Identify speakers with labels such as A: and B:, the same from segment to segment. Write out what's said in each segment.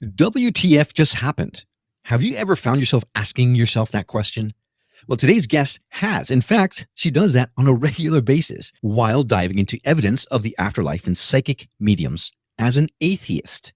A: WTF just happened? Have you ever found yourself asking yourself that question? Well, today's guest has. In fact, she does that on a regular basis while diving into evidence of the afterlife and psychic mediums as an atheist.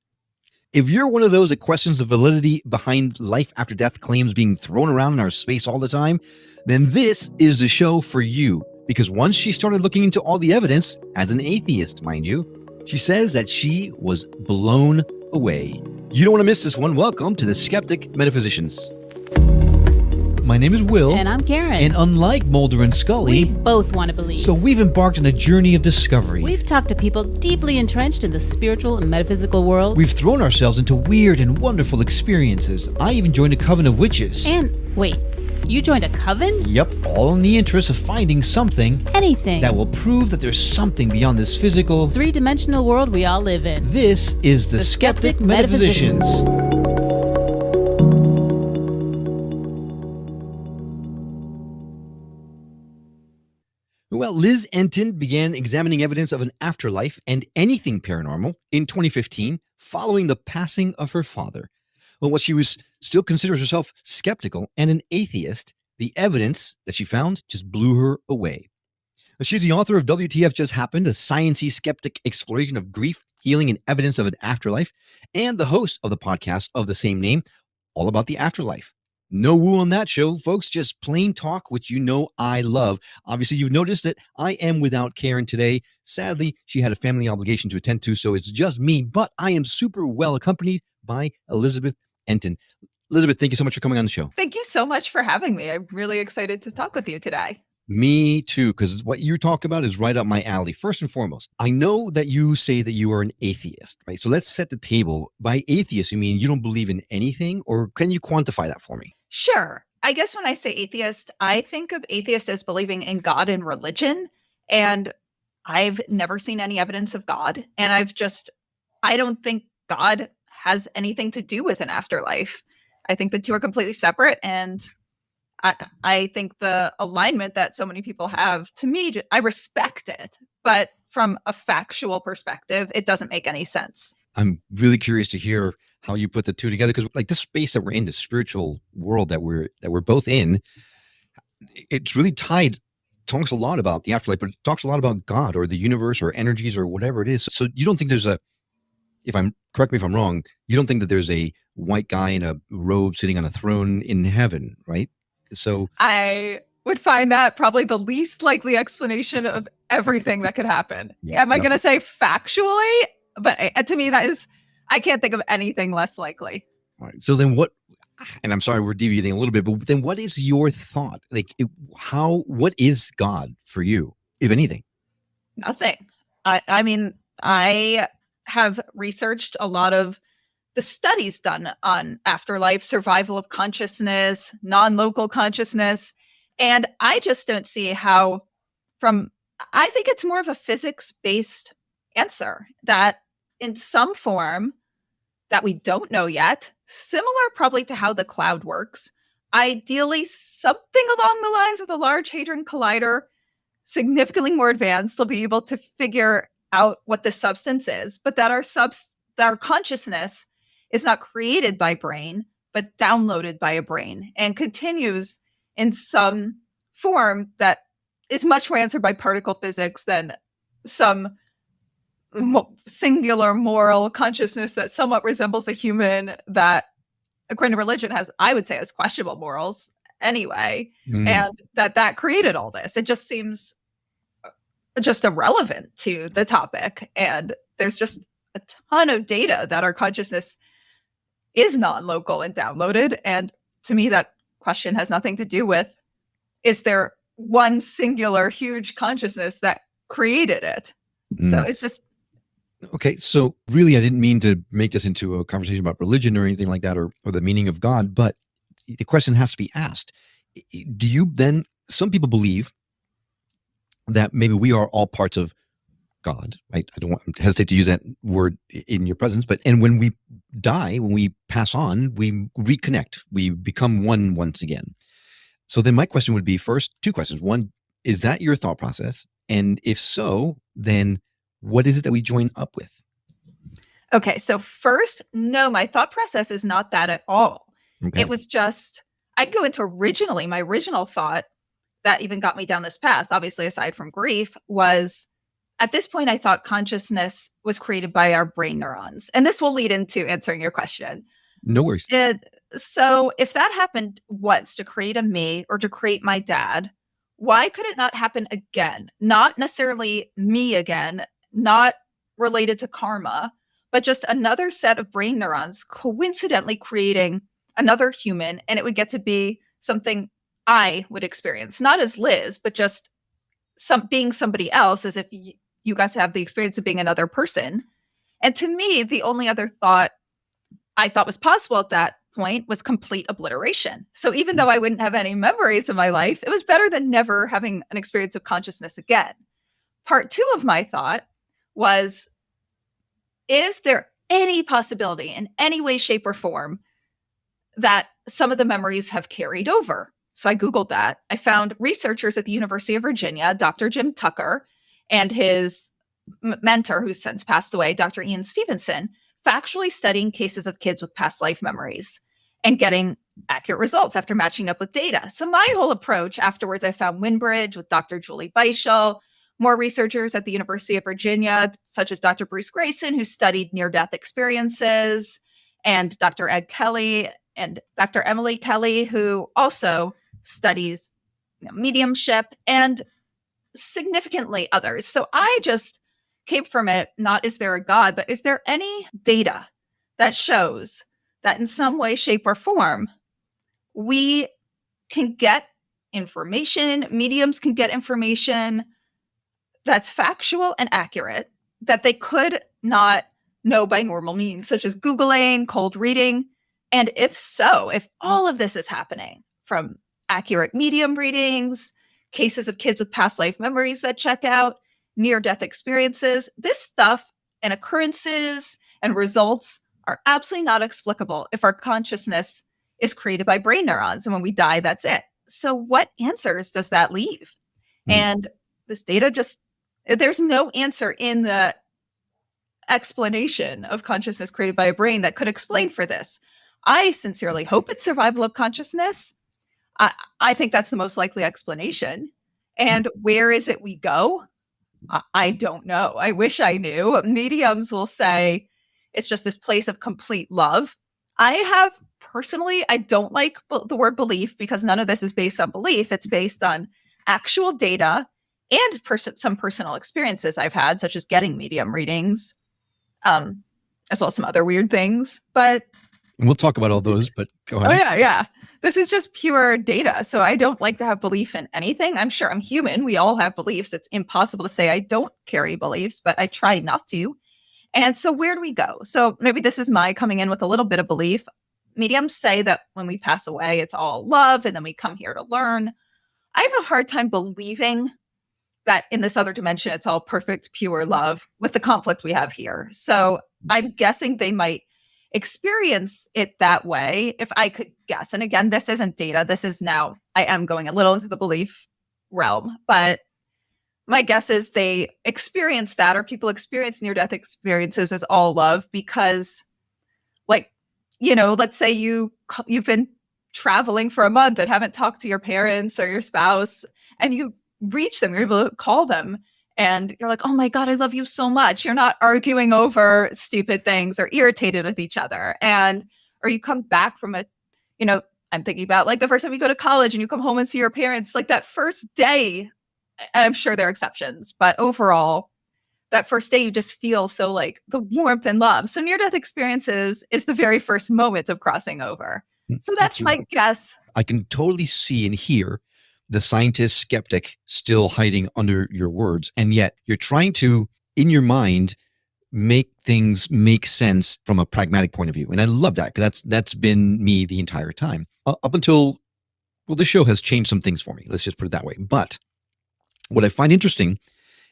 A: If you're one of those that questions the validity behind life after death claims being thrown around in our space all the time, then this is the show for you. Because once she started looking into all the evidence, as an atheist, mind you, she says that she was blown away. You don't want to miss this one. Welcome to the Skeptic Metaphysicians. My name is Will.
B: And I'm Karen.
A: And unlike Mulder and Scully,
B: we both want to believe.
A: So we've embarked on a journey of discovery.
B: We've talked to people deeply entrenched in the spiritual and metaphysical world.
A: We've thrown ourselves into weird and wonderful experiences. I even joined a coven of witches.
B: And wait, you joined a coven?
A: Yep, all in the interest of finding something.
B: Anything.
A: That will prove that there's something beyond this physical,
B: three-dimensional world we all live in.
A: This is the Skeptic Metaphysicians. Well, Liz Entin began examining evidence of an afterlife and anything paranormal in 2015 following the passing of her father. Well, while she still considers herself skeptical and an atheist, the evidence that she found just blew her away. She's the author of WTF Just Happened, a sciencey skeptic exploration of grief, healing, and evidence of an afterlife, and the host of the podcast of the same name, all about the afterlife. No woo on that show, folks, just plain talk, which you know I love. Obviously, you've noticed that I am without Karen today. Sadly, she had a family obligation to attend to, so it's just me, but I am super well accompanied by Elizabeth Entin. Elizabeth, thank you so much for coming on the show.
C: Thank you so much for having me. I'm really excited to talk with you today.
A: Me too, because what you talk about is right up my alley. First and foremost, I know that you say that you are an atheist, right? So let's set the table. By atheist, you mean you don't believe in anything, or can you quantify that for me?
C: Sure. I guess when I say atheist, I think of atheist as believing in God and religion. And I've never seen any evidence of God. And I don't think God has anything to do with an afterlife. I think the two are completely separate. And I think the alignment that so many people have, to me, I respect it. But from a factual perspective, it doesn't make any sense.
A: I'm really curious to hear how you put the two together, because like this space that we're in, the spiritual world that we're both in, it's really tied, talks a lot about the afterlife, but it talks a lot about God or the universe or energies or whatever it is. So you don't think there's correct me if I'm wrong, you don't think that there's a white guy in a robe sitting on a throne in heaven, right? So I
C: would find that probably the least likely explanation of everything that could happen. Am I going to say factually? But to me, I can't think of anything less likely.
A: All right. So then what, and I'm sorry, we're deviating a little bit, but then what is your thought? Like what is God for you, if anything?
C: Nothing. I mean, I have researched a lot of the studies done on afterlife, survival of consciousness, non-local consciousness. And I just don't see how I think it's more of a physics-based answer that in some form that we don't know yet, similar probably to how the cloud works, ideally something along the lines of the Large Hadron Collider, significantly more advanced, will be able to figure out what the substance is, but that our consciousness is not created by brain, but downloaded by a brain and continues in some form that is much more answered by particle physics than some singular moral consciousness that somewhat resembles a human that, according to religion, has questionable morals anyway, and that created all this. It just seems just irrelevant to the topic. And there's just a ton of data that our consciousness is non-local and downloaded. And to me, that question has nothing to do with, is there one singular huge consciousness that created it? So it's just...
A: Okay, so really I didn't mean to make this into a conversation about religion or anything like that, or the meaning of God, but the question has to be asked. Do you then, some people believe that maybe we are all parts of God, right? I don't want to hesitate to use that word in your presence, and when we die, when we pass on, we reconnect, we become one once again. So then my question would be, first, two questions. One, is that your thought process? And if so, then what is it that we join up with?
C: Okay, so first, no, my thought process is not that at all.
A: Okay.
C: It was just, I'd go into my original thought that even got me down this path, obviously, aside from grief, was at this point, I thought consciousness was created by our brain neurons. And this will lead into answering your question.
A: No worries.
C: So if that happened once to create a me or to create my dad, why could it not happen again? Not necessarily me again, not related to karma, but just another set of brain neurons coincidentally creating another human, and it would get to be something I would experience, not as Liz, but just being somebody else, as if you guys have the experience of being another person. And to me, the only other thought I thought was possible at that point was complete obliteration. So even though I wouldn't have any memories of my life, it was better than never having an experience of consciousness again. Part two of my thought was, is there any possibility in any way, shape, or form that some of the memories have carried over? So I Googled that. I found researchers at the University of Virginia, Dr. Jim Tucker, and his mentor, who's since passed away, Dr. Ian Stevenson, factually studying cases of kids with past life memories and getting accurate results after matching up with data. So my whole approach afterwards, I found Winbridge with Dr. Julie Beischel, more researchers at the University of Virginia, such as Dr. Bruce Grayson, who studied near-death experiences, and Dr. Ed Kelly and Dr. Emily Kelly, who also studies mediumship, and significantly others. So I just came from it, not is there a God, but is there any data that shows that in some way, shape, or form, we can get information, mediums can get information that's factual and accurate that they could not know by normal means, such as Googling, cold reading? And if so, if all of this is happening from accurate medium readings, cases of kids with past life memories that check out, near-death experiences, this stuff and occurrences and results are absolutely not explicable if our consciousness is created by brain neurons. And when we die, that's it. So what answers does that leave? And this data there's no answer in the explanation of consciousness created by a brain that could explain for this. I sincerely hope it's survival of consciousness. I think that's the most likely explanation. And where is it we go? I don't know. I wish I knew. Mediums will say it's just this place of complete love. I don't like the word belief, because none of this is based on belief. It's based on actual data and some personal experiences I've had, such as getting medium readings, as well as some other weird things. But
A: we'll talk about all those, but go ahead.
C: Oh, yeah. This is just pure data. So I don't like to have belief in anything. I'm sure I'm human. We all have beliefs. It's impossible to say I don't carry beliefs, but I try not to. And so where do we go? So maybe this is my coming in with a little bit of belief. Mediums say that when we pass away, it's all love, and then we come here to learn. I have a hard time believing that in this other dimension, it's all perfect, pure love with the conflict we have here. So I'm guessing they might experience it that way, if I could guess. And again, this isn't data. This is now, I am going a little into the belief realm, but my guess is they experience that, or people experience near-death experiences as all love because, like, let's say you've been traveling for a month and haven't talked to your parents or your spouse, and you reach them, you're able to call them, and you're like, oh my God, I love you so much. You're not arguing over stupid things or irritated with each other. Or you come back from I'm thinking about like the first time you go to college and you come home and see your parents, like that first day, and I'm sure there are exceptions, but overall, that first day you just feel so like the warmth and love. So near-death experiences is the very first moment of crossing over. So that's my guess.
A: I can totally see and hear the scientist skeptic still hiding under your words. And yet you're trying to, in your mind, make things make sense from a pragmatic point of view. And I love that, because that's been me the entire time. Up until, the show has changed some things for me. Let's just put it that way. But what I find interesting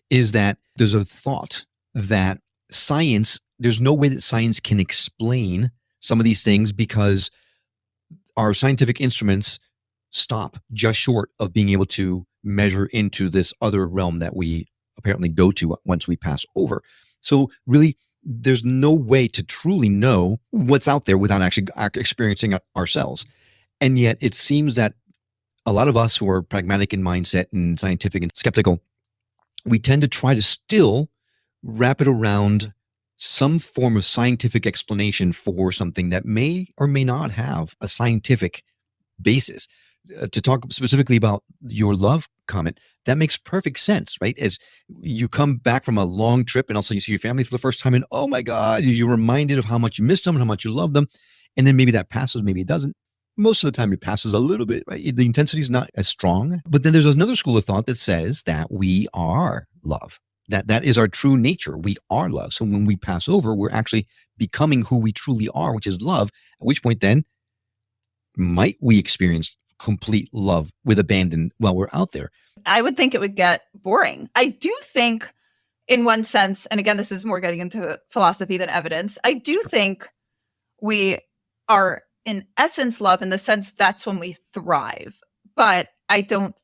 A: is that there's a thought that there's no way that science can explain some of these things, because our scientific instruments stop just short of being able to measure into this other realm that we apparently go to once we pass over. So really, there's no way to truly know what's out there without actually experiencing it ourselves. And yet it seems that a lot of us who are pragmatic in mindset and scientific and skeptical, we tend to try to still wrap it around some form of scientific explanation for something that may or may not have a scientific basis. To talk specifically about your love comment, that makes perfect sense, right? As you come back from a long trip and also you see your family for the first time, and oh my God, you're reminded of how much you miss them and how much you love them. And then maybe that passes, maybe it doesn't. Most of the time it passes a little bit, right? The intensity is not as strong. But then there's another school of thought that says that we are love. That is our true nature. We are love. So when we pass over, we're actually becoming who we truly are, which is love. At which point then might we experience complete love with abandon while we're out there?
C: I would think it would get boring. I do think, in one sense, and again, this is more getting into philosophy than evidence, I do think we are in essence love, in the sense that's when we thrive. But I don't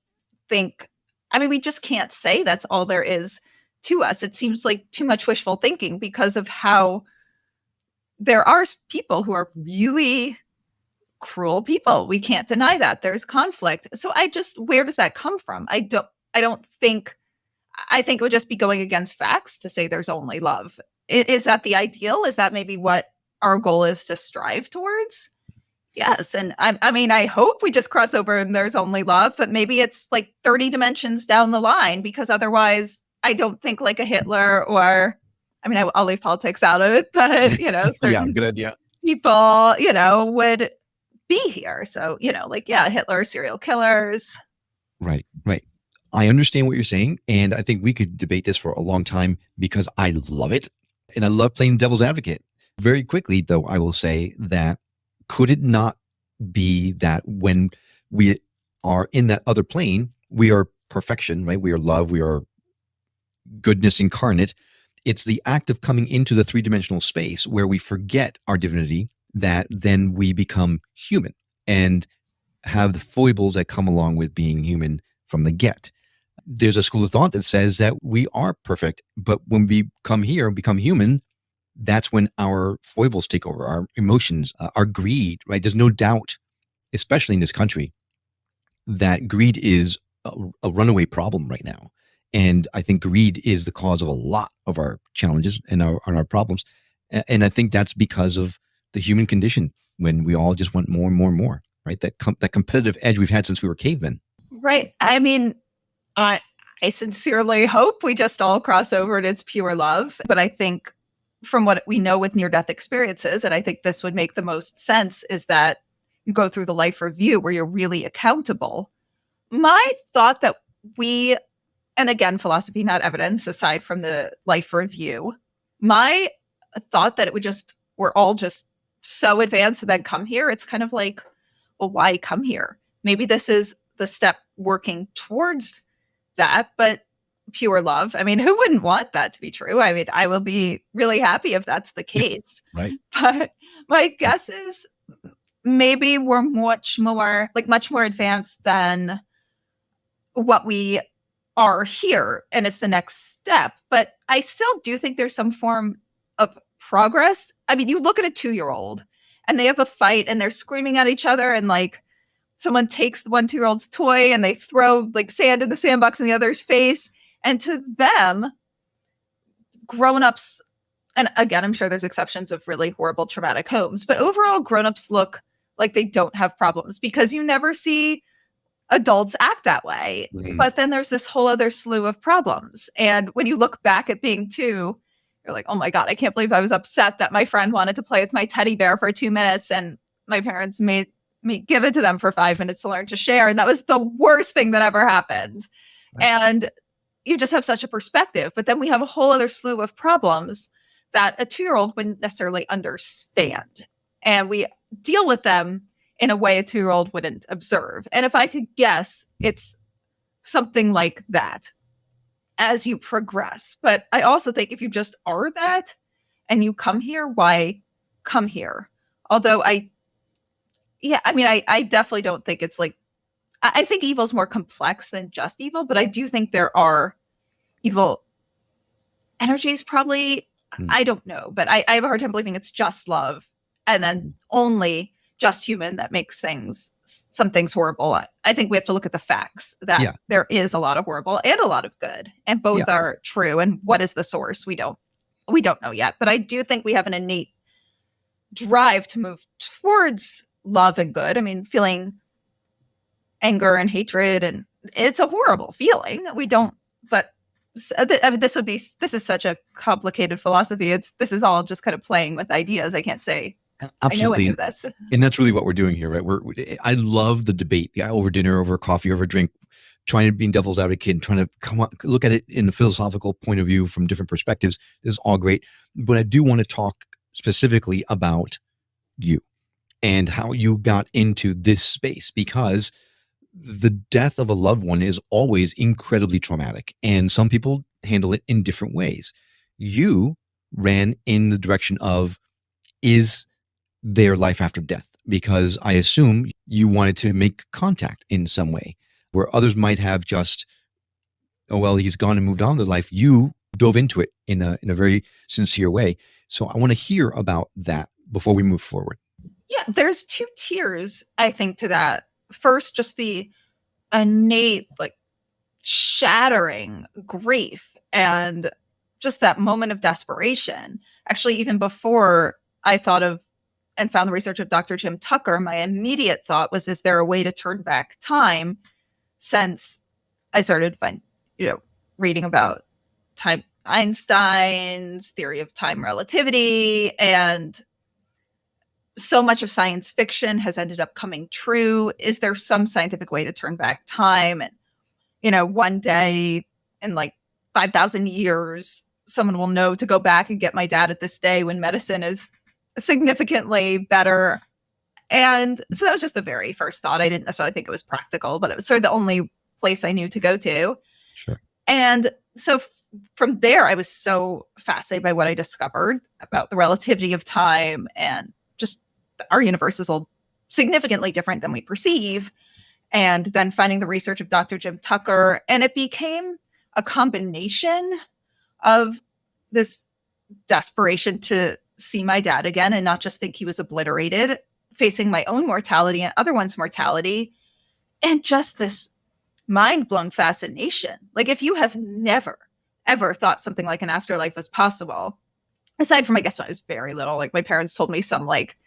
C: think, I mean, we just can't say that's all there is to us. It seems like too much wishful thinking, because of how there are people who are really cruel people. We can't deny that. There's conflict. So where does that come from? I think it would just be going against facts to say there's only love. Is that the ideal? Is that maybe what our goal is to strive towards? Yes. And I hope we just cross over and there's only love, but maybe it's like 30 dimensions down the line, because otherwise I don't think like a Hitler or, I'll leave politics out of it, but, certain
A: Good idea.
C: people, would be here. So, Hitler, serial killers.
A: Right. I understand what you're saying. And I think we could debate this for a long time, because I love it. And I love playing devil's advocate. Very quickly, though, I will say that could it not be that when we are in that other plane, we are perfection, right? We are love. We are goodness incarnate. It's the act of coming into the three-dimensional space where we forget our divinity, that then we become human and have the foibles that come along with being human from the get. There's a school of thought that says that we are perfect, but when we come here and become human, that's when our foibles take over, our emotions, our greed, right? There's no doubt, especially in this country, that greed is a runaway problem right now. And I think greed is the cause of a lot of our challenges and our problems. And I think that's because of the human condition, when we all just want more and more and more, right? That competitive edge we've had since we were cavemen.
C: Right. I sincerely hope we just all cross over and it's pure love. But I think from what we know with near-death experiences, and I think this would make the most sense, is that you go through the life review where you're really accountable. My thought that and again, philosophy, not evidence, aside from the life review, my thought that we're all just so advanced and then come here, it's kind of like, well, why come here? Maybe this is the step working towards that, but pure love. Who wouldn't want that to be true? I will be really happy if that's the case.
A: Right.
C: But my guess is maybe we're much more advanced than what we are here, and it's the next step. But I still do think there's some form of progress. You look at a 2-year-old and they have a fight and they're screaming at each other, and like someone takes the 2-year-old's toy and they throw like sand in the sandbox in the other's face. And to them, grown-ups, and again, I'm sure there's exceptions of really horrible traumatic homes, but overall grown-ups look like they don't have problems, because you never see adults act that way. Mm-hmm. But then there's this whole other slew of problems. And when you look back at being 2, you're like, oh my God, I can't believe I was upset that my friend wanted to play with my teddy bear for 2 minutes and my parents made me give it to them for 5 minutes to learn to share. And that was the worst thing that ever happened. Right. And you just have such a perspective. But then we have a whole other slew of problems that a 2-year-old wouldn't necessarily understand. And we deal with them in a way a 2-year-old wouldn't observe. And if I could guess, it's something like that as you progress. But I also think if you just are that and you come here, why come here? Although I definitely don't think it's like, I think evil is more complex than just evil, but I do think there are evil energies probably
A: Mm.
C: I don't know, but I have a hard time believing it's just love and then only just human that makes some things horrible. I think we have to look at the facts that there is a lot of horrible and a lot of good, and both are true. And what is the source? We don't know yet, but I do think we have an innate drive to move towards love and good. I mean, feeling anger and hatred, and it's a horrible feeling. We don't, but I mean, this is such a complicated philosophy. This is all just kind of playing with ideas. I can't say
A: absolutely.
C: I know any of this.
A: And that's really what we're doing here, right? I love the debate. Over dinner, over coffee, over a drink, trying to be devil's advocate and trying to look at it in a philosophical point of view from different perspectives. This is all great. But I do want to talk specifically about you and how you got into this space, because the death of a loved one is always incredibly traumatic, and some people handle it in different ways. You ran in the direction of, is there life after death? Because I assume you wanted to make contact in some way, where others might have just, oh, well, he's gone and moved on to life. You dove into it in a very sincere way. So I want to hear about that before we move forward.
C: Yeah, there's two tiers, I think, to that. First, just the innate, like, shattering grief and just that moment of desperation. Actually, even before I thought of and found the research of Dr. Jim Tucker, my immediate thought was, is there a way to turn back time? Since I started reading about Einstein's theory of time relativity, and so much of science fiction has ended up coming true. Is there some scientific way to turn back time? And, one day in like 5,000 years, someone will know to go back and get my dad at this day when medicine is significantly better. And so that was just the very first thought. I didn't necessarily think it was practical, but it was sort of the only place I knew to go to.
A: Sure.
C: And so from there, I was so fascinated by what I discovered about the relativity of time, and just our universe is all significantly different than we perceive. And then finding the research of Dr. Jim Tucker, and it became a combination of this desperation to see my dad again and not just think he was obliterated, facing my own mortality and other one's mortality, and just this mind-blown fascination. Like, if you have never, ever thought something like an afterlife was possible, aside from, I guess, when I was very little, like my parents told me some like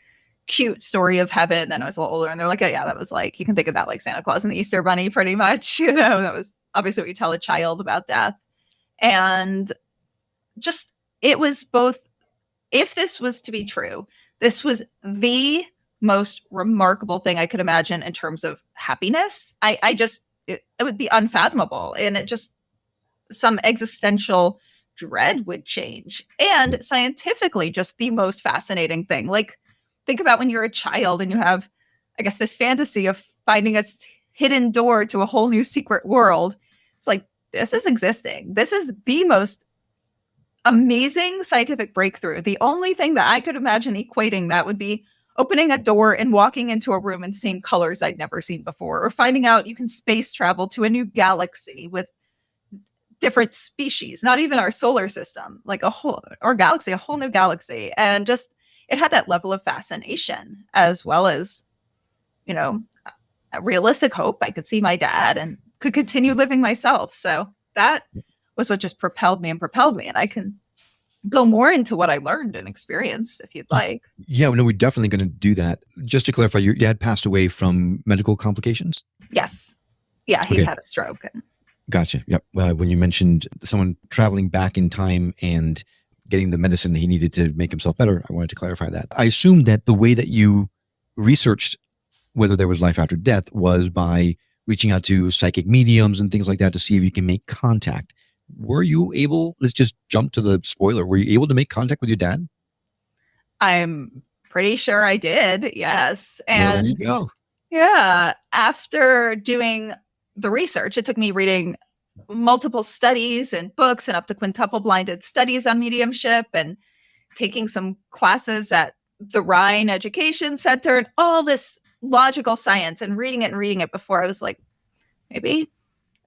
C: cute story of heaven, and I was a little older, and they're like, oh yeah, that was like, you can think of that like Santa Claus and the Easter Bunny pretty much, that was obviously what you tell a child about death. And just, it was both, if this was to be true, this was the most remarkable thing I could imagine in terms of happiness. It would be unfathomable, and it just, some existential dread would change. And scientifically, just the most fascinating thing. Like, think about when you're a child and you have, I guess, this fantasy of finding a hidden door to a whole new secret world. It's like, this is existing. This is the most amazing scientific breakthrough. The only thing that I could imagine equating that would be opening a door and walking into a room and seeing colors I'd never seen before, or finding out you can space travel to a new galaxy with different species, not even our solar system, like a whole new galaxy. And just, it had that level of fascination, as well as, a realistic hope. I could see my dad and could continue living myself. So that was what just propelled me. And I can go more into what I learned and experienced if you'd like.
A: Yeah, no, we're definitely going to do that. Just to clarify, your dad passed away from medical complications?
C: Yes. Yeah, he had a stroke.
A: Gotcha. Yep. When you mentioned someone traveling back in time and getting the medicine that he needed to make himself better, I wanted to clarify that. I assumed that the way that you researched whether there was life after death was by reaching out to psychic mediums and things like that to see if you can make contact. Were you able, let's just jump to the spoiler, were you able to make contact with your dad?
C: I'm pretty sure I did, yes. And
A: well, there you go.
C: Yeah, after doing the research, it took me reading multiple studies and books and up to quintuple blinded studies on mediumship, and taking some classes at the Rhine Education Center, and all this logical science, and reading it before I was like, maybe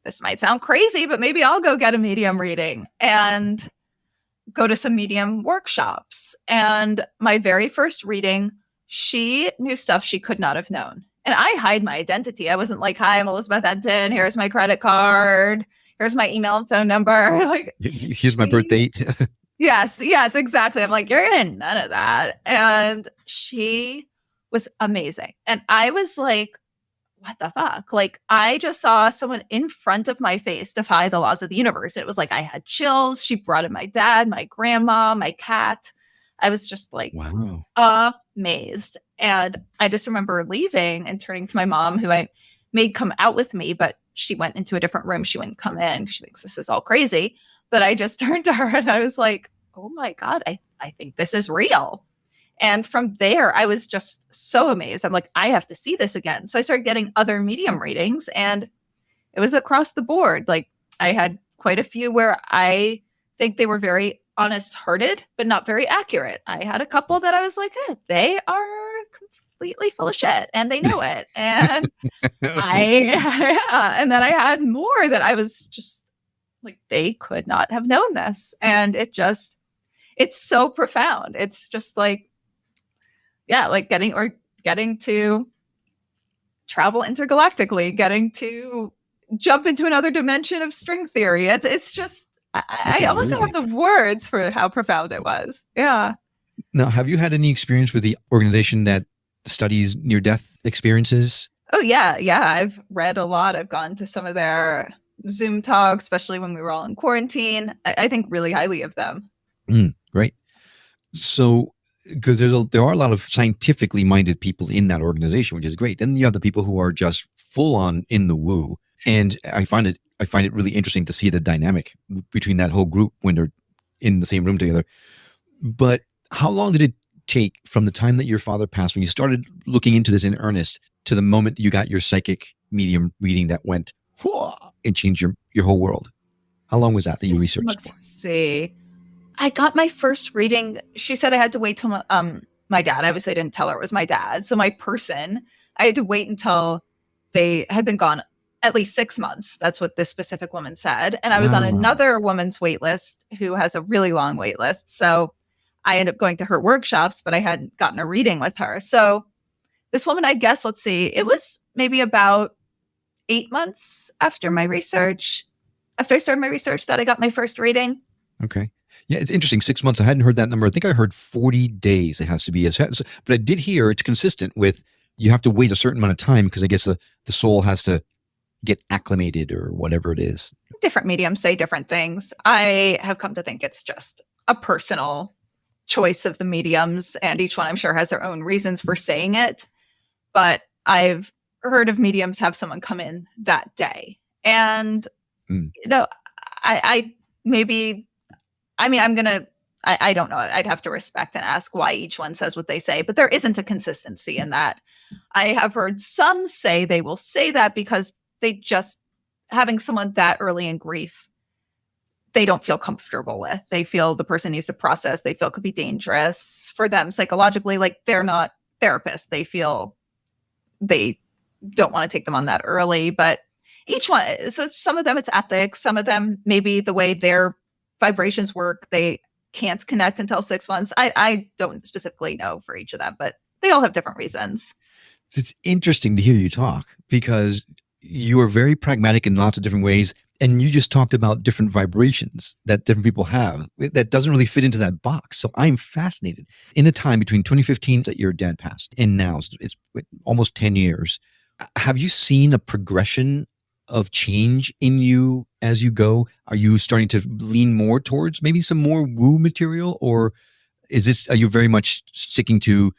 C: this might sound crazy, but maybe I'll go get a medium reading. And go to some medium workshops. And my very first reading, she knew stuff she could not have known. And I hide my identity. I wasn't like, hi, I'm Elizabeth Entin. Here's my credit card. Here's my email and phone number. Like,
A: here's my birth date.
C: yes, exactly. I'm like, you're getting none of that. And she was amazing. And I was like, what the fuck? Like, I just saw someone in front of my face defy the laws of the universe. It was like I had chills. She brought in my dad, my grandma, my cat. I was just like,
A: wow,
C: amazed. And I just remember leaving and turning to my mom, who I made come out with me, but she went into a different room. She wouldn't come in. She thinks this is all crazy. But I just turned to her and I was like, oh my God, I think this is real. And from there, I was just so amazed. I'm like, I have to see this again. So I started getting other medium readings, and it was across the board. Like, I had quite a few where I think they were very honest-hearted, but not very accurate. I had a couple that I was like, they are completely full of shit, and they know it. And and then I had more that I was just like, they could not have known this. And it's so profound. It's just like, yeah, like getting to travel intergalactically, getting to jump into another dimension of string theory. It's just, I almost don't have the words for how profound it was. Yeah.
A: Now, have you had any experience with the organization that studies near-death experiences?
C: Oh, yeah. I've read a lot. I've gone to some of their Zoom talks, especially when we were all in quarantine. I think really highly of them.
A: Great. So, because there are a lot of scientifically minded people in that organization, which is great. Then you have the people who are just full on in the woo. And I find it really interesting to see the dynamic between that whole group when they're in the same room together. But how long did it take from the time that your father passed, when you started looking into this in earnest, to the moment you got your psychic medium reading that went and changed your whole world? How long was that you researched?
C: Let's see. I got my first reading. She said I had to wait till my dad. Obviously, I didn't tell her it was my dad. So my person, I had to wait until they had been gone at least 6 months. That's what this specific woman said. And I was on another woman's wait list who has a really long wait list. So I ended up going to her workshops, but I hadn't gotten a reading with her. So this woman, I guess, let's see, it was maybe about 8 months after my research, after I started my research, that I got my first reading.
A: Okay. Yeah, it's interesting. 6 months. I hadn't heard that number. I think I heard 40 days it has to be. But I did hear it's consistent with you have to wait a certain amount of time because I guess the soul has to get acclimated or whatever it is.
C: Different mediums say different things. I have come to think it's just a personal choice of the mediums, and each one I'm sure has their own reasons for saying it. But I've heard of mediums have someone come in that day. And, I don't know. I'd have to respect and ask why each one says what they say, but there isn't a consistency in that. I have heard some say they will say that because they just, having someone that early in grief, they don't feel comfortable with. They feel the person needs to process. They feel it could be dangerous for them psychologically. Like, they're not therapists. They feel they don't want to take them on that early, but each one. So some of them it's ethics. Some of them maybe the way their vibrations work, they can't connect until 6 months. I don't specifically know for each of them, but they all have different reasons.
A: It's interesting to hear you talk because you are very pragmatic in lots of different ways. And you just talked about different vibrations that different people have that doesn't really fit into that box. So I'm fascinated. In a time between 2015 that your dad passed and now it's almost 10 years. Have you seen a progression of change in you as you go? Are you starting to lean more towards maybe some more woo material, or are you very much sticking to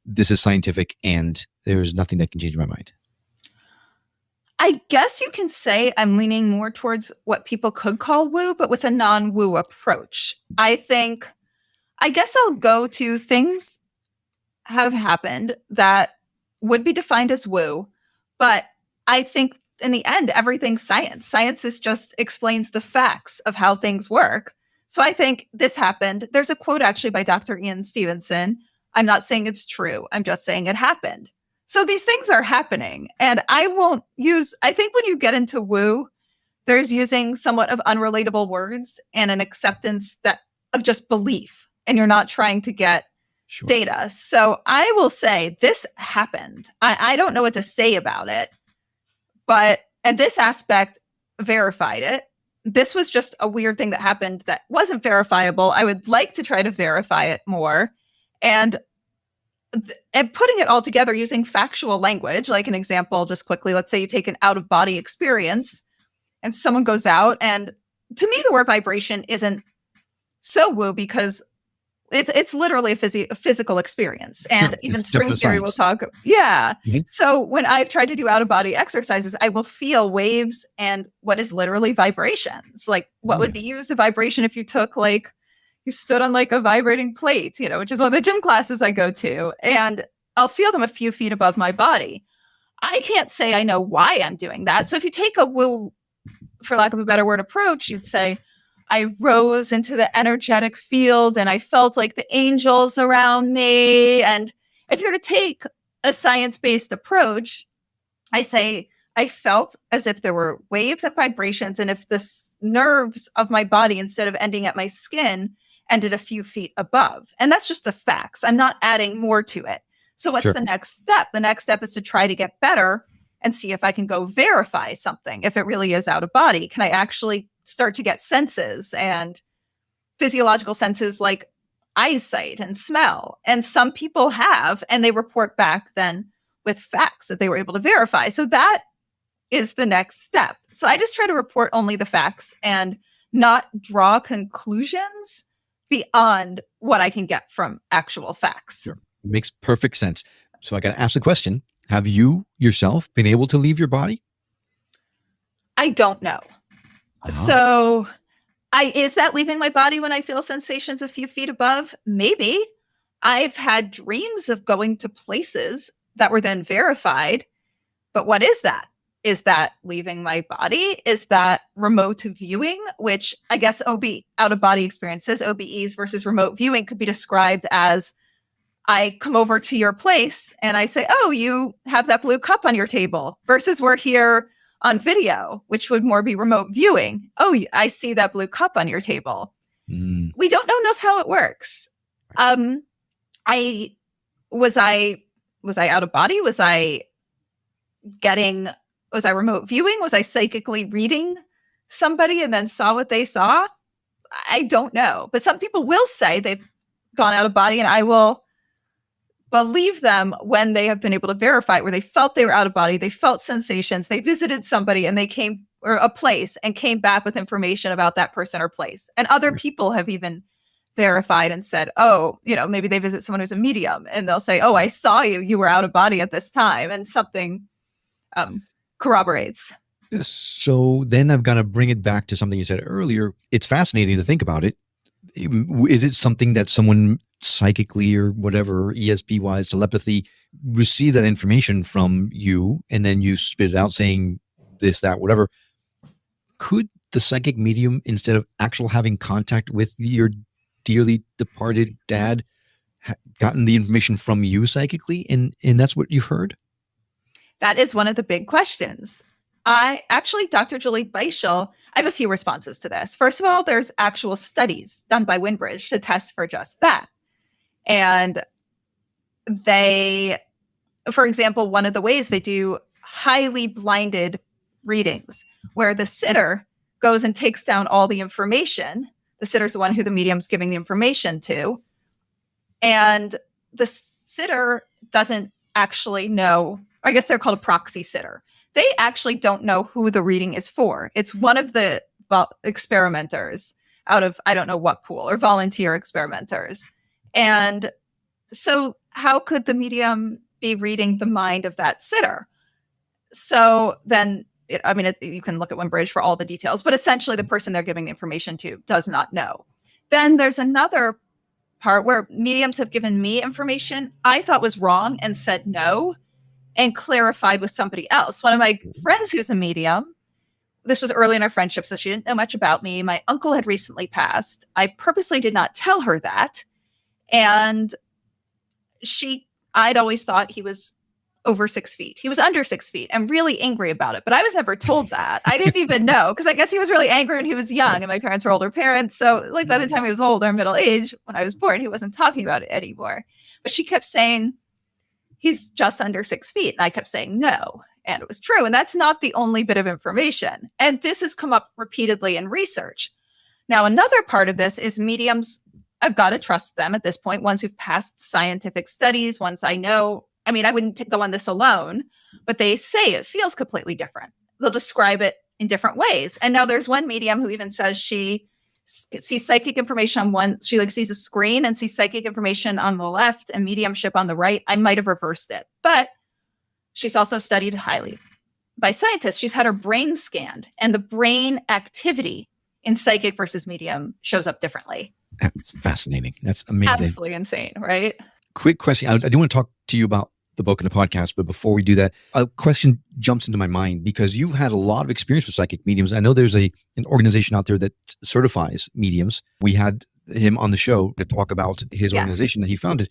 A: this is scientific and there's nothing that can change my mind?
C: I guess you can say I'm leaning more towards what people could call woo, but with a non-woo approach. I guess I'll go to things have happened that would be defined as woo, but I think in the end, everything's science. Science just explains the facts of how things work. So I think this happened. There's a quote actually by Dr. Ian Stevenson. I'm not saying it's true. I'm just saying it happened. So these things are happening, and I think when you get into woo, there's using somewhat of unrelatable words and an acceptance that of just belief, and you're not trying to get
A: Sure.
C: data. So I will say this happened. I don't know what to say about it, but and this aspect verified it. This was just a weird thing that happened that wasn't verifiable. I would like to try to verify it more. And putting it all together using factual language, like an example, just quickly, let's say you take an out-of-body experience and someone goes out, and to me, the word vibration isn't so woo because it's literally a physical experience. And
A: Sure.
C: even
A: It's
C: string
A: definite
C: theory will
A: science.
C: talk. Yeah.
A: Mhm.
C: So when I've tried to do out-of-body exercises, I will feel waves and what is literally vibrations. Like what would be used a vibration if you took like, you stood on like a vibrating plate, you know, which is one of the gym classes I go to. And I'll feel them a few feet above my body. I can't say I know why I'm doing that. So if you take a woo, for lack of a better word, approach, you'd say, I rose into the energetic field and I felt like the angels around me. And if you're to take a science-based approach, I say, I felt as if there were waves and vibrations. And if the nerves of my body, instead of ending at my skin, ended a few feet above. And that's just the facts. I'm not adding more to it. So what's
A: Sure.
C: the next step? The next step is to try to get better and see if I can go verify something. If it really is out of body, can I actually start to get senses and physiological senses like eyesight and smell? And some people have, and they report back then with facts that they were able to verify. So that is the next step. So I just try to report only the facts and not draw conclusions beyond what I can get from actual facts.
A: Sure. Makes perfect sense. So I got to ask the question, have you yourself been able to leave your body?
C: I don't know. So is that leaving my body when I feel sensations a few feet above? Maybe. I've had dreams of going to places that were then verified. But what is that? Is that leaving my body? Is that remote viewing? Which I guess out of body experiences, OBEs versus remote viewing could be described as I come over to your place and I say, oh, you have that blue cup on your table versus we're here on video, which would more be remote viewing. Oh, I see that blue cup on your table. We don't know enough how it works. Was I out of body? Was I remote viewing? Was I psychically reading somebody and then saw what they saw? I don't know. But some people will say they've gone out of body, and I will believe them when they have been able to verify it, where they felt they were out of body, they felt sensations, they visited somebody and they came, or a place, and came back with information about that person or place. And other people have even verified and said, oh, you know, maybe they visit someone who's a medium and they'll say, oh, I saw you were out of body at this time, and something corroborates.
A: So then I've got to bring it back to something you said earlier. It's fascinating to think about it. Is it something that someone psychically or whatever, ESP wise, telepathy, receive that information from you and then you spit it out saying this, that, whatever? Could the psychic medium, instead of actual having contact with your dearly departed dad, gotten the information from you psychically, and that's what you heard?
C: That is one of the big questions. Dr. Julie Beischel, I have a few responses to this. First of all, there's actual studies done by Winbridge to test for just that. And they, for example, one of the ways they do highly blinded readings where the sitter goes and takes down all the information. The sitter's the one who the medium's giving the information to. And the sitter doesn't actually know, I guess they're called a proxy sitter. They actually don't know who the reading is for. It's one of the experimenters out of, I don't know what pool, or volunteer experimenters. And so how could the medium be reading the mind of that sitter? So then, you can look at Winbridge for all the details, but essentially the person they're giving the information to does not know. Then there's another part where mediums have given me information I thought was wrong and said no, and clarified with somebody else. One of my friends who's a medium, this was early in our friendship, so she didn't know much about me. My uncle had recently passed. I purposely did not tell her that. And I'd always thought he was over 6 feet. He was under 6 feet and really angry about it. But I was never told that. I didn't even know, because I guess he was really angry when he was young and my parents were older parents. So like by the time he was old or middle age, when I was born, he wasn't talking about it anymore. But she kept saying, he's just under 6 feet. And I kept saying no. And it was true. And that's not the only bit of information. And this has come up repeatedly in research. Now, another part of this is mediums. I've got to trust them at this point, ones who've passed scientific studies, ones I know. I mean, I wouldn't go on this alone, but they say it feels completely different. They'll describe it in different ways. And now there's one medium who even says she sees psychic information on one. She like sees a screen and sees psychic information on the left and mediumship on the right. I might have reversed it, but she's also studied highly by scientists. She's had her brain scanned, and the brain activity in psychic versus medium shows up differently.
A: That's fascinating. That's amazing.
C: Absolutely insane, right?
A: Quick question. I do want to talk to you about the book and the podcast, but before we do that, a question jumps into my mind because you've had a lot of experience with psychic mediums. I know there's an organization out there that certifies mediums. We had him on the show to talk about his organization that he founded,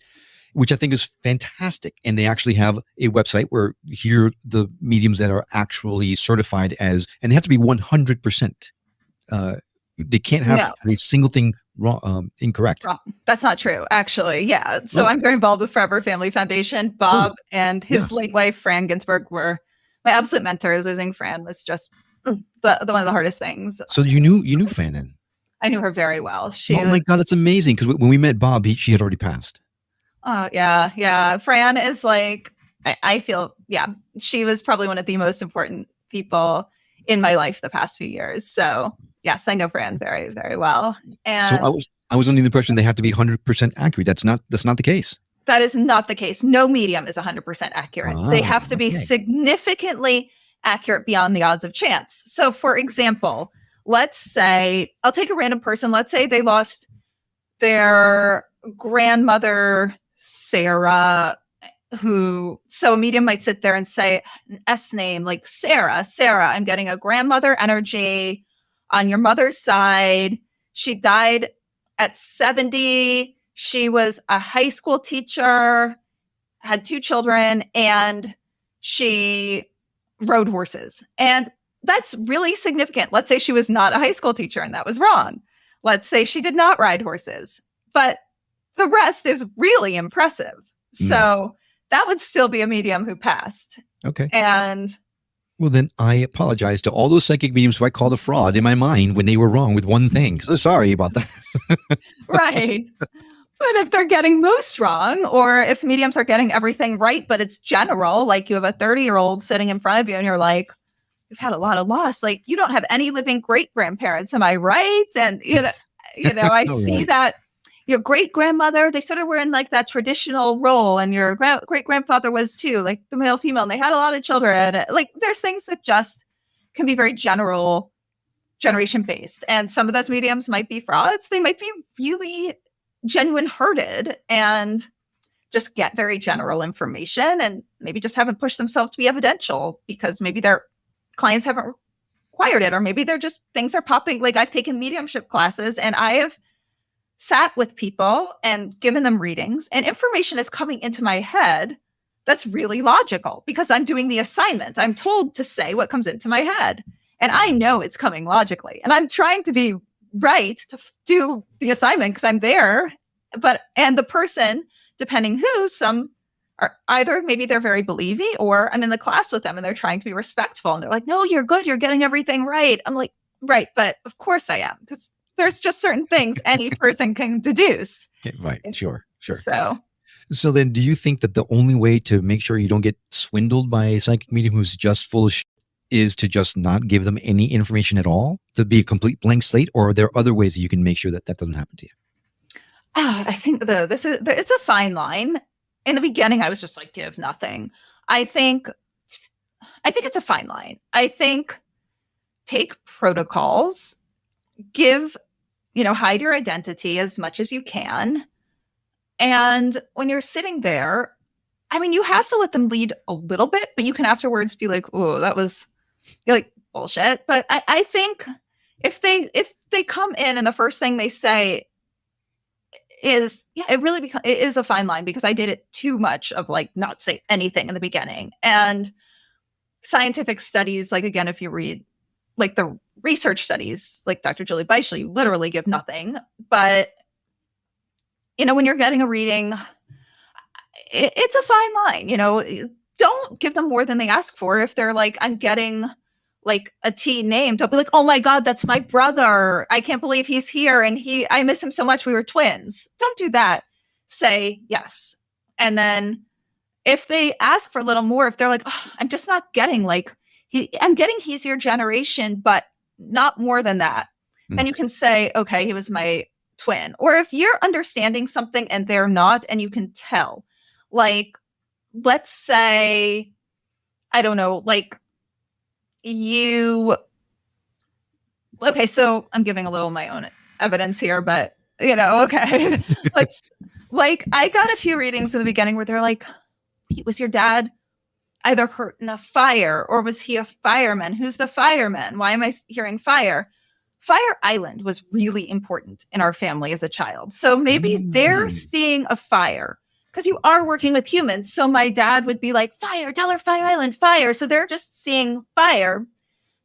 A: which I think is fantastic. And they actually have a website where here are the mediums that are actually certified as, and they have to be 100%. They can't have a single thing wrong, incorrect.
C: Wrong. That's not true, actually. Yeah. So I'm very involved with Forever Family Foundation. Bob and his late wife, Fran Ginsburg, were my absolute mentors. Losing Fran was just the one of the hardest things.
A: So you knew Fran then?
C: I knew her very well.
A: My God, that's amazing. Because when we met Bob, she had already passed.
C: Oh, yeah. Fran is like, I feel, she was probably one of the most important people in my life the past few years. So yes, I know Fran very, very well. And
A: so I was under the impression they have to be 100% accurate. That's not the case.
C: That is not the case. No medium is 100% accurate. They have to be significantly accurate beyond the odds of chance. So for example, let's say, I'll take a random person. Let's say they lost their grandmother, Sarah, so a medium might sit there and say an S name like Sarah, I'm getting a grandmother energy on your mother's side. She died at 70. She was a high school teacher, had 2 children, and she rode horses. And that's really significant. Let's say she was not a high school teacher and that was wrong. Let's say she did not ride horses, but the rest is really impressive. So that would still be a medium who passed.
A: Okay.
C: And
A: well, then I apologize to all those psychic mediums who I called a fraud in my mind when they were wrong with one thing. So sorry about that.
C: Right. But if they're getting most wrong, or if mediums are getting everything right, but it's general, like you have a 30-year-old sitting in front of you and you're like, you've had a lot of loss. Like you don't have any living great-grandparents. Am I right? And, I see that your great-grandmother, they sort of were in like that traditional role, and your great-grandfather was too, like the male, female, and they had a lot of children. Like there's things that just can be very general, generation-based. And some of those mediums might be frauds. They might be really genuine hearted and just get very general information and maybe just haven't pushed themselves to be evidential because maybe their clients haven't required it, or maybe they're just, things are popping. Like I've taken mediumship classes and I have sat with people and given them readings, and information is coming into my head that's really logical because I'm doing the assignment. I'm told to say what comes into my head, and I know it's coming logically, and I'm trying to be right to do the assignment because I'm there. And the person, depending who, some are either maybe they're very believing, or I'm in the class with them and they're trying to be respectful and they're like, no, you're good, you're getting everything right. I'm like, right, but of course I am, because there's just certain things any person can deduce.
A: Right. Sure.
C: So
A: then do you think that the only way to make sure you don't get swindled by a psychic medium who's just full of shit is to just not give them any information at all, to be a complete blank slate? Or are there other ways that you can make sure that that doesn't happen to you?
C: I think it's a fine line. In the beginning, I was just like, give nothing. I think it's a fine line. I think take protocols, hide your identity as much as you can. And when you're sitting there, I mean, you have to let them lead a little bit, but you can afterwards be like, oh, that was like bullshit. But I think if they come in and the first thing they say it really it is a fine line, because I did it too much of like not say anything in the beginning. And scientific studies, like again, if you read like the research studies, like Dr. Julie Beischel, you literally give nothing. But when you're getting a reading, it's a fine line. Don't give them more than they ask for. If they're like, I'm getting like a T name, don't be like, oh my God, that's my brother. I can't believe he's here. And I miss him so much. We were twins. Don't do that. Say yes. And then if they ask for a little more, if they're like, oh, I'm just not getting I'm getting he's your generation, but not more than that. Then you can say, okay, he was my twin. Or if you're understanding something and they're not, and you can tell, like, let's say, I don't know, like okay, so I'm giving a little my own evidence here, but okay. Like I got a few readings in the beginning where they're like, was your dad either hurt in a fire, or was he a fireman? Who's the fireman? Why am I hearing fire? Fire Island was really important in our family as a child. So maybe they're seeing a fire, because you are working with humans. So my dad would be like, fire, tell her Fire Island, fire. So they're just seeing fire,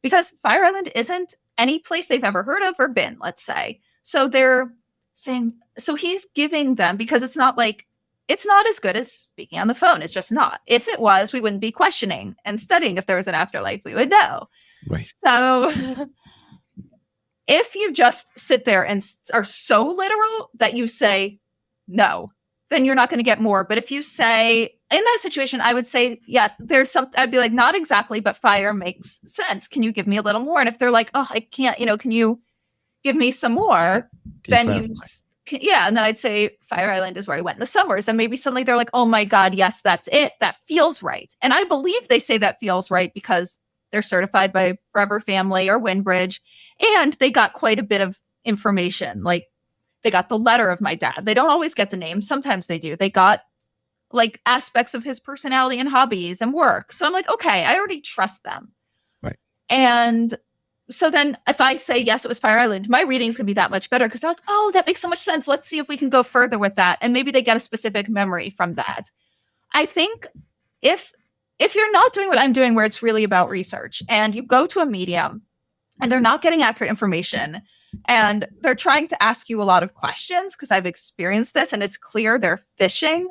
C: because Fire Island isn't any place they've ever heard of or been, let's say. So they're saying, so he's giving them, because it's not as good as speaking on the phone. It's just not. If it was, we wouldn't be questioning and studying. If there was an afterlife, we would know.
A: Right.
C: So if you just sit there and are so literal that you say no, then you're not going to get more. But if you say, in that situation, I would say, yeah, there's something, I'd be like, not exactly, but fire makes sense. Can you give me a little more? And if they're like, oh, I can't, can you give me some more? Then and then I'd say Fire Island is where I went in the summers. And maybe suddenly they're like, oh my God, yes, that's it. That feels right. And I believe they say that feels right because they're certified by Forever Family or Windbridge. And they got quite a bit of information. Like they got the letter of my dad. They don't always get the name. Sometimes they do. They got like aspects of his personality and hobbies and work. So I'm like, okay, I already trust them.
A: Right.
C: And so then if I say, yes, it was Fire Island, my reading's going to be that much better, because they're like, oh, that makes so much sense. Let's see if we can go further with that. And maybe they get a specific memory from that. I think if you're not doing what I'm doing, where it's really about research, and you go to a medium and they're not getting accurate information and they're trying to ask you a lot of questions, because I've experienced this and it's clear they're fishing,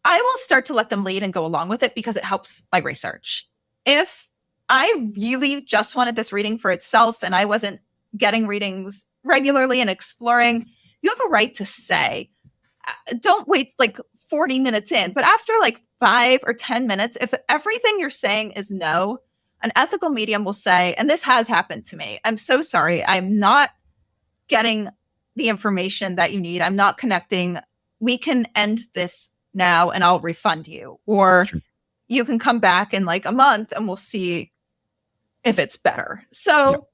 C: I will start to let them lead and go along with it, because it helps my research. If I really just wanted this reading for itself and I wasn't getting readings regularly and exploring, you have a right to say, don't wait like 40 minutes in, but after like 5 or 10 minutes, if everything you're saying is no, an ethical medium will say, and this has happened to me, I'm so sorry, I'm not getting the information that you need. I'm not connecting. We can end this now and I'll refund you. Or
A: Sure.
C: You can come back in like a month and we'll see if it's better. So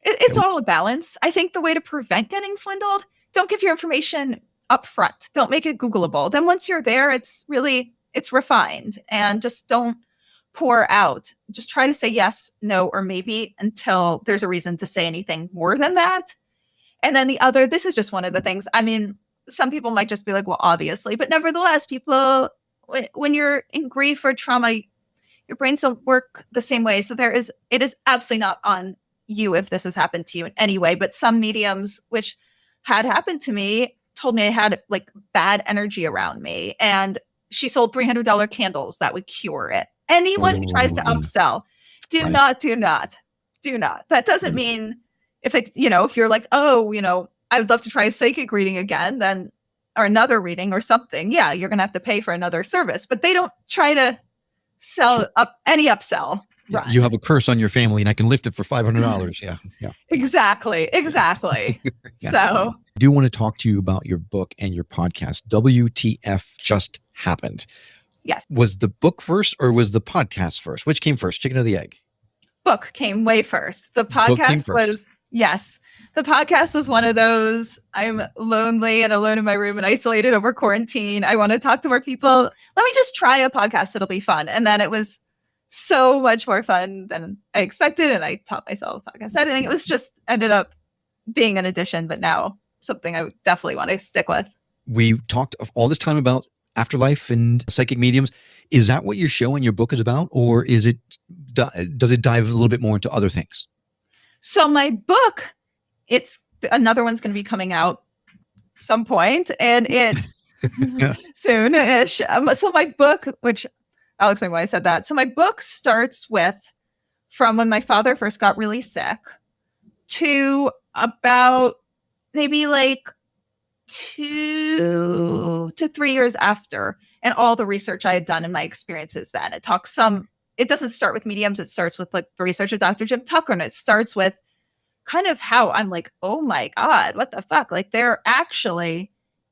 C: it's all a balance. I think the way to prevent getting swindled, don't give your information up front. Don't make it Googleable. Then once you're there, it's refined, and just don't pour out. Just try to say yes, no, or maybe until there's a reason to say anything more than that. And then this is just one of the things. I mean, some people might just be like, well, obviously, but nevertheless, people, when you're in grief or trauma, your brains don't work the same way. So it is absolutely not on you if this has happened to you in any way. But some mediums, which had happened to me, told me I had like bad energy around me, and she sold $300 candles that would cure it. Anyone who tries to upsell, do not. That doesn't mean if you're like, oh, I would love to try a psychic reading again, then, or another reading or something. Yeah, you're going to have to pay for another service, but they don't try to sell up any upsell.
A: Yeah, you have a curse on your family and I can lift it for $500. Yeah.
C: Exactly.
A: Yeah.
C: So
A: I do want to talk to you about your book and your podcast, WTF Just Happened.
C: Yes.
A: Was the book first or was the podcast first? Which came first, chicken or the egg?
C: Book came way first. The podcast was, yes. The podcast was one of those, I'm lonely and alone in my room and isolated over quarantine. I want to talk to more people. Let me just try a podcast. It'll be fun. And then it was so much more fun than I expected. And I taught myself podcast editing. It was just ended up being an addition, but now something I definitely want to stick with.
A: We've talked all this time about afterlife and psychic mediums. Is that what your show and your book is about, or does it dive a little bit more into other things?
C: So my book, it's another one's going to be coming out some point, and it soon-ish. So my book, which I'll explain why I said that. So my book starts with from when my father first got really sick to about maybe like 2 to 3 years after, and all the research I had done and my experiences then. It doesn't start with mediums. It starts with like the research of Dr. Jim Tucker, and it starts with kind of how I'm like, oh my God, what the fuck? Like there actually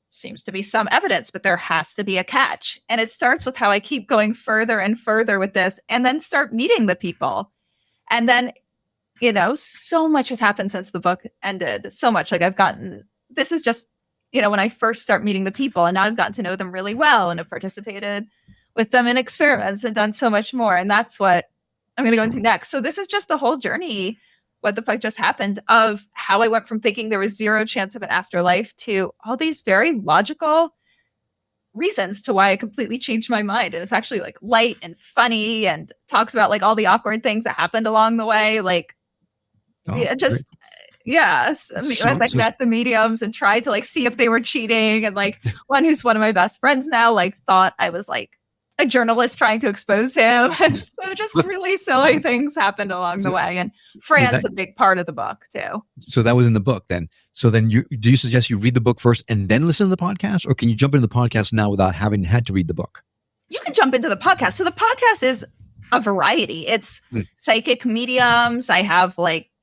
C: seems to be some evidence, but there has to be a catch. And it starts with how I keep going further and further with this, and then start meeting the people. And then, so much has happened since the book ended. So much. Like this is just, when I first start meeting the people, and now I've gotten to know them really well and have participated with them in experiments and done so much more. And that's what I'm going to go into next. So this is just the whole journey, what the fuck just happened, of how I went from thinking there was zero chance of an afterlife to all these very logical reasons to why I completely changed my mind. And it's actually like light and funny and talks about like all the awkward things that happened along the way. Like yes. As I met the mediums and tried to like see if they were cheating, and like one who's one of my best friends now, like thought I was like a journalist trying to expose him. And so just really silly things happened along the way. And Fran's a big part of the book too.
A: So that was in the book then. So then do you suggest you read the book first and then listen to the podcast, or can you jump into the podcast now without having had to read the book?
C: You can jump into the podcast. So the podcast is a variety. It's psychic mediums. I have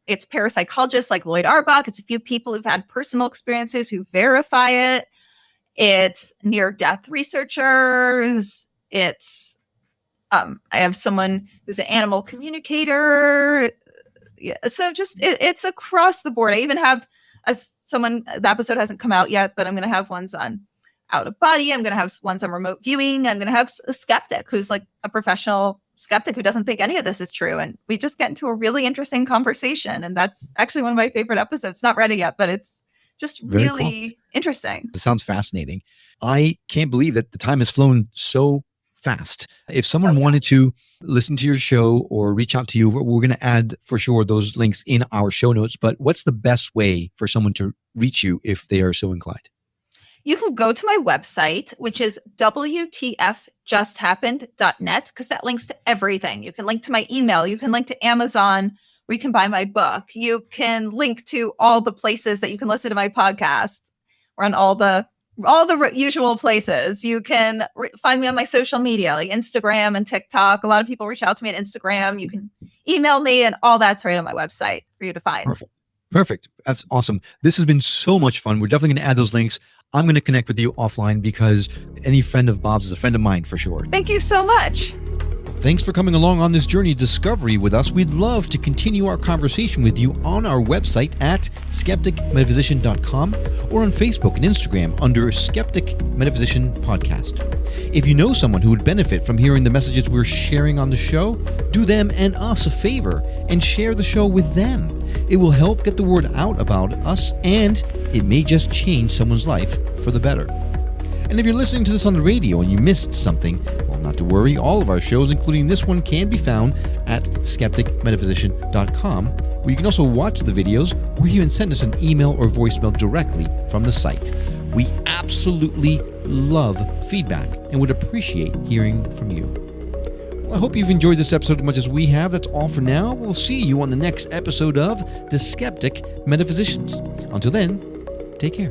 C: it's parapsychologists like Lloyd Arbach. It's a few people who've had personal experiences who verify it. It's near-death researchers. It's I have someone who's an animal communicator. Yeah, so just it's across the board. I even have someone. The episode hasn't come out yet, but I'm going to have ones on out of body. I'm going to have ones on remote viewing. I'm going to have a skeptic who's like a professional skeptic who doesn't think any of this is true, and we just get into a really interesting conversation. And that's actually one of my favorite episodes. It's not ready yet, but it's just really interesting.
A: It sounds fascinating. I can't believe that the time has flown so fast. If someone wanted to listen to your show or reach out to you, we're going to add for sure those links in our show notes. But what's the best way for someone to reach you if they are so inclined?
C: You can go to my website, which is wtfjusthappened.net, because that links to everything. You can link to my email. You can link to Amazon, where you can buy my book. You can link to all the places that you can listen to my podcast. We're on all the usual places. You can find me on my social media, like Instagram and TikTok. A lot of people reach out to me on Instagram. You can email me, and all that's right on my website for you to find.
A: Perfect. That's awesome. This has been so much fun. We're definitely going to add those links. I'm going to connect with you offline, because any friend of Bob's is a friend of mine for sure.
C: Thank you so much.
A: Thanks for coming along on this journey of discovery with us. We'd love to continue our conversation with you on our website at skepticmetaphysician.com or on Facebook and Instagram under Skeptic Metaphysician Podcast. If you know someone who would benefit from hearing the messages we're sharing on the show, do them and us a favor and share the show with them. It will help get the word out about us, and it may just change someone's life for the better. And if you're listening to this on the radio and you missed something, well, not to worry. All of our shows, including this one, can be found at skepticmetaphysician.com, where you can also watch the videos or even send us an email or voicemail directly from the site. We absolutely love feedback and would appreciate hearing from you. Well, I hope you've enjoyed this episode as much as we have. That's all for now. We'll see you on the next episode of The Skeptic Metaphysicians. Until then, take care.